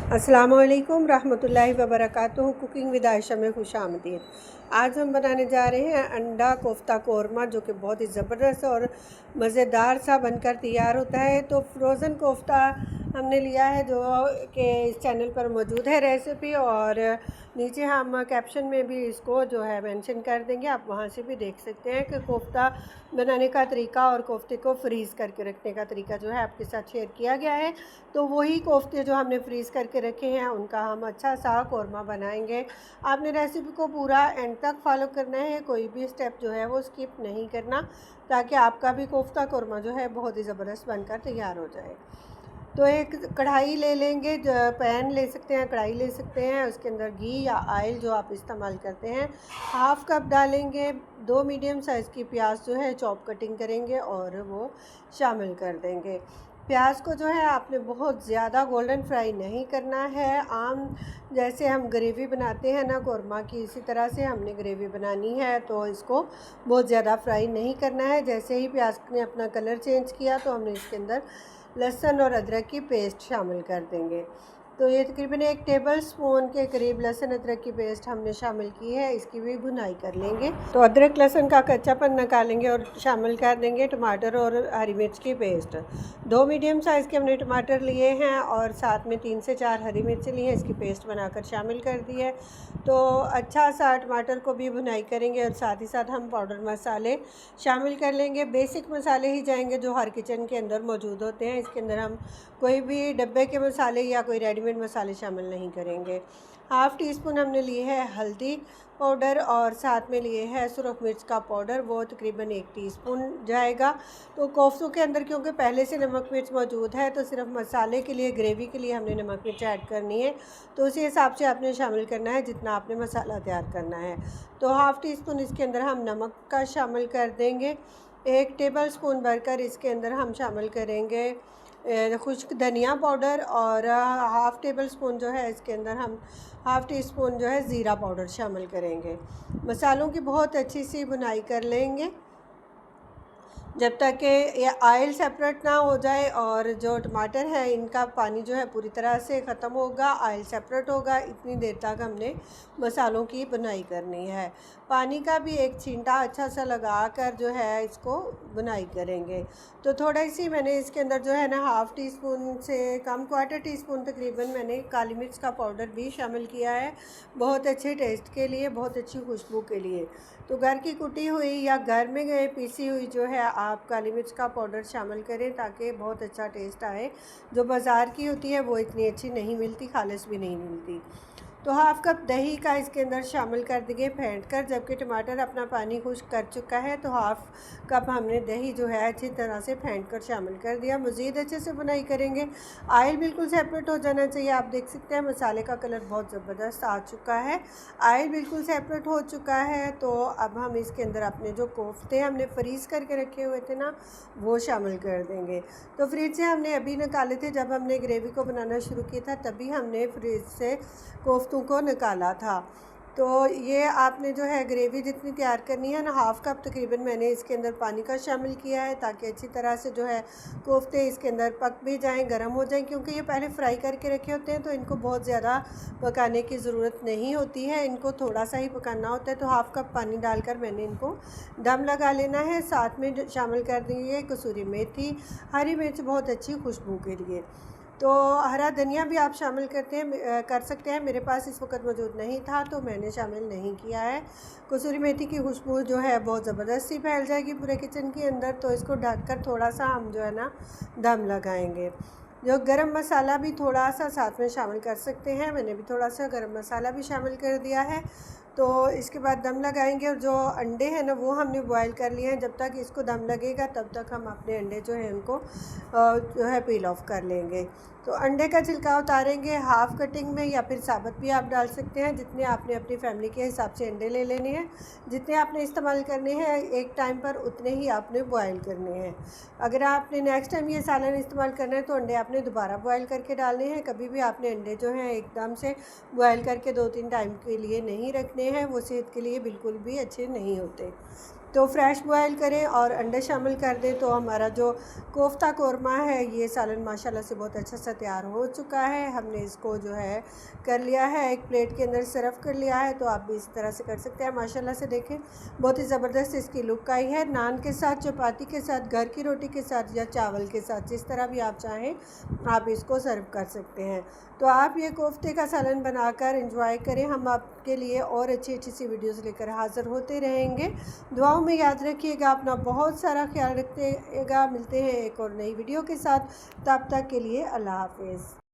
अस्सलाम वालेकुम रहमतुल्लाहि व बरकातुहू। कुकिंग विद आयशा में खुश आमदीद। आज हम बनाने जा रहे हैं अंडा कोफ्ता कौरमा, जो कि बहुत ही ज़बरदस्त और मज़ेदार सा बनकर तैयार होता है। तो फ्रोज़न कोफ्ता हमने लिया है, जो कि इस चैनल पर मौजूद है रेसिपी, और नीचे हम कैप्शन में भी इसको जो है मेंशन कर देंगे, आप वहाँ से भी देख सकते हैं कि कोफ्ता बनाने का तरीका और कोफ्ते को फ्रीज़ करके रखने का तरीका जो है आपके साथ शेयर किया गया है। तो वही कोफ्ते जो हमने फ्रीज़ करके रखे हैं, उनका हम अच्छा सा कौरमा बनाएंगे। आपने रेसिपी को पूरा एंड तक फॉलो करना है, कोई भी स्टेप जो है वो स्किप नहीं करना, ताकि आपका भी कोफ्ता कौरमा जो है बहुत ही ज़बरदस्त बनकर तैयार हो जाए। तो एक कढ़ाई ले लेंगे, पैन ले सकते हैं, कढ़ाई ले सकते हैं, उसके अंदर घी या ऑयल जो आप इस्तेमाल करते हैं, हाफ़ कप डालेंगे। 2 मीडियम साइज़ की प्याज जो है चॉप कटिंग करेंगे और वो शामिल कर देंगे। प्याज को जो है आपने बहुत ज़्यादा गोल्डन फ्राई नहीं करना है। आम जैसे हम ग्रेवी बनाते हैं ना कौरमा की, इसी तरह से हमने ग्रेवी बनानी है, तो इसको बहुत ज़्यादा फ्राई नहीं करना है। जैसे ही प्याज ने अपना कलर चेंज किया, तो हमने इसके अंदर लहसुन और अदरक की पेस्ट शामिल कर देंगे। तो ये तकरीबन 1 टेबल स्पून के करीब लहसुन अदरक की पेस्ट हमने शामिल की है, इसकी भी भुनाई कर लेंगे। तो अदरक लहसुन का कच्चापन निकालेंगे और शामिल कर देंगे टमाटर और हरी मिर्च की पेस्ट। 2 मीडियम साइज़ के हमने टमाटर लिए हैं और साथ में 3 से 4 हरी मिर्च ली हैं, इसकी पेस्ट बनाकर शामिल कर दी है। तो अच्छा सा टमाटर को भी भुनाई करेंगे और साथ ही साथ हम पाउडर मसाले शामिल कर लेंगे। बेसिक मसाले ही जाएंगे जो हर किचन के अंदर मौजूद होते हैं। इसके अंदर हम कोई भी डब्बे के मसाले या कोई रेडीमेड मसाले शामिल नहीं करेंगे। हाफ़ टी स्पून हमने लिए है हल्दी पाउडर और साथ में लिए है सुरख मिर्च का पाउडर, वो तकरीबन 1 टीस्पून जाएगा। तो कोफ्तों के अंदर क्योंकि पहले से नमक मिर्च मौजूद है, तो सिर्फ मसाले के लिए, ग्रेवी के लिए हमने नमक मिर्च ऐड करनी है, तो उसी हिसाब से आपने शामिल करना है जितना आपने मसाला तैयार करना है। तो हाफ़ टी स्पून इसके अंदर हम नमक का शामिल कर देंगे। 1 टेबल स्पून भरकर इसके अंदर हम शामिल करेंगे खुश्क धनिया पाउडर, और हाफ़ टेबल स्पून जो है इसके अंदर हम हाफ़ टी स्पून जो है ज़ीरा पाउडर शामिल करेंगे। मसालों की बहुत अच्छी सी भुनाई कर लेंगे जब तक कि ये ऑयल सेपरेट ना हो जाए, और जो टमाटर है इनका पानी जो है पूरी तरह से ख़त्म होगा, ऑयल सेपरेट होगा, इतनी देर तक हमने मसालों की बुनाई करनी है। पानी का भी एक छींटा अच्छा सा लगा कर जो है इसको बुनाई करेंगे। तो थोड़ा सी मैंने इसके अंदर जो है ना हाफ़ टी स्पून से कम, 1/4 टीस्पून तकरीबन मैंने काली मिर्च का पाउडर भी शामिल किया है, बहुत अच्छे टेस्ट के लिए, बहुत अच्छी खुशबू के लिए। तो घर की कुटी हुई या घर में गए पीसी हुई जो है आप काली मिर्च का पाउडर शामिल करें, ताकि बहुत अच्छा टेस्ट आए। जो बाज़ार की होती है वो इतनी अच्छी नहीं मिलती, खालिस भी नहीं मिलती। तो हाफ़ कप दही का इसके अंदर शामिल कर देंगे फेंट कर। जबकि टमाटर अपना पानी खुश्क कर चुका है, तो हाफ़ कप हमने दही जो है अच्छी तरह से फेंट कर शामिल कर दिया। मज़ीद अच्छे से बुनाई करेंगे। ऑयल बिल्कुल सेपरेट हो जाना चाहिए। आप देख सकते हैं मसाले का कलर बहुत ज़बरदस्त आ चुका है, ऑयल बिल्कुल सेपरेट हो चुका है। तो अब हम इसके अंदर अपने जो कोफ्ते हमने फ्रीज़ करके रखे हुए थे ना, वो शामिल कर देंगे। तो फ्रिज से हमने अभी निकाले थे, जब हमने ग्रेवी को बनाना शुरू किया था तभी हमने फ्रिज से कोफ्तों को निकाला था। तो ये आपने जो है ग्रेवी जितनी तैयार करनी है ना, हाफ़ कप तकरीबन मैंने इसके अंदर पानी का शामिल किया है, ताकि अच्छी तरह से जो है कोफ्ते इसके अंदर पक भी जाएं, गर्म हो जाएं। क्योंकि ये पहले फ्राई करके रखे होते हैं, तो इनको बहुत ज़्यादा पकाने की ज़रूरत नहीं होती है, इनको थोड़ा सा ही पकाना होता है। तो हाफ़ कप पानी डालकर मैंने इनको दम लगा लेना है। साथ में शामिल कर देंगे कसूरी मेथी, हरी मिर्च बहुत अच्छी खुशबू के लिए। तो हरा धनिया भी आप शामिल कर सकते हैं, मेरे पास इस वक्त मौजूद नहीं था तो मैंने शामिल नहीं किया है। कसूरी मेथी की खुशबू जो है बहुत ज़बरदस्त सी फैल जाएगी पूरे किचन के अंदर। तो इसको ढककर थोड़ा सा हम जो है ना दम लगाएंगे। जो गरम मसाला भी थोड़ा सा साथ में शामिल कर सकते हैं, मैंने भी थोड़ा सा गरम मसाला भी शामिल कर दिया है। तो इसके बाद दम लगाएंगे, और जो अंडे हैं ना वो हमने बॉयल कर लिए हैं। जब तक इसको दम लगेगा तब तक हम अपने अंडे जो हैं उनको जो है पील ऑफ कर लेंगे। तो अंडे का छिलका उतारेंगे हाफ़ कटिंग में, या फिर साबुत भी आप डाल सकते हैं। जितने आपने अपनी फैमिली के हिसाब से अंडे ले लेने हैं, जितने आपने इस्तेमाल करने हैं एक टाइम पर, उतने ही आपने बॉयल करने हैं। अगर आपने नेक्स्ट टाइम ये सालन इस्तेमाल करना है, तो अंडे आपने दोबारा बॉयल करके डालने हैं। कभी भी आपने अंडे जो हैं एकदम से बॉयल करके 2-3 टाइम के लिए नहीं रखने हैं, वो सेहत के लिए बिल्कुल भी अच्छे नहीं होते। तो फ्रेश बॉयल करें और अंडे शामिल कर दें तो हमारा जो कोफ्ता कोरमा है ये सालन माशाल्लाह से बहुत अच्छा सा तैयार हो चुका है। हमने इसको जो है कर लिया है, एक प्लेट के अंदर सर्व कर लिया है। तो आप भी इस तरह से कर सकते हैं। माशाल्लाह से देखें बहुत ही ज़बरदस्त इसकी लुक आई है। नान के साथ, चपाती के साथ, घर की रोटी के साथ या चावल के साथ, जिस तरह भी आप चाहें आप इसको सर्व कर सकते हैं। तो आप ये कोफ्ते का सालन बनाकर एंजॉय करें। हम आपके लिए और अच्छी सी वीडियोस लेकर हाज़िर होते रहेंगे। दुआओं में याद रखिएगा, अपना बहुत सारा ख्याल रखिएगा। मिलते हैं एक और नई वीडियो के साथ, तब तक के लिए अल्लाह हाफ़िज़।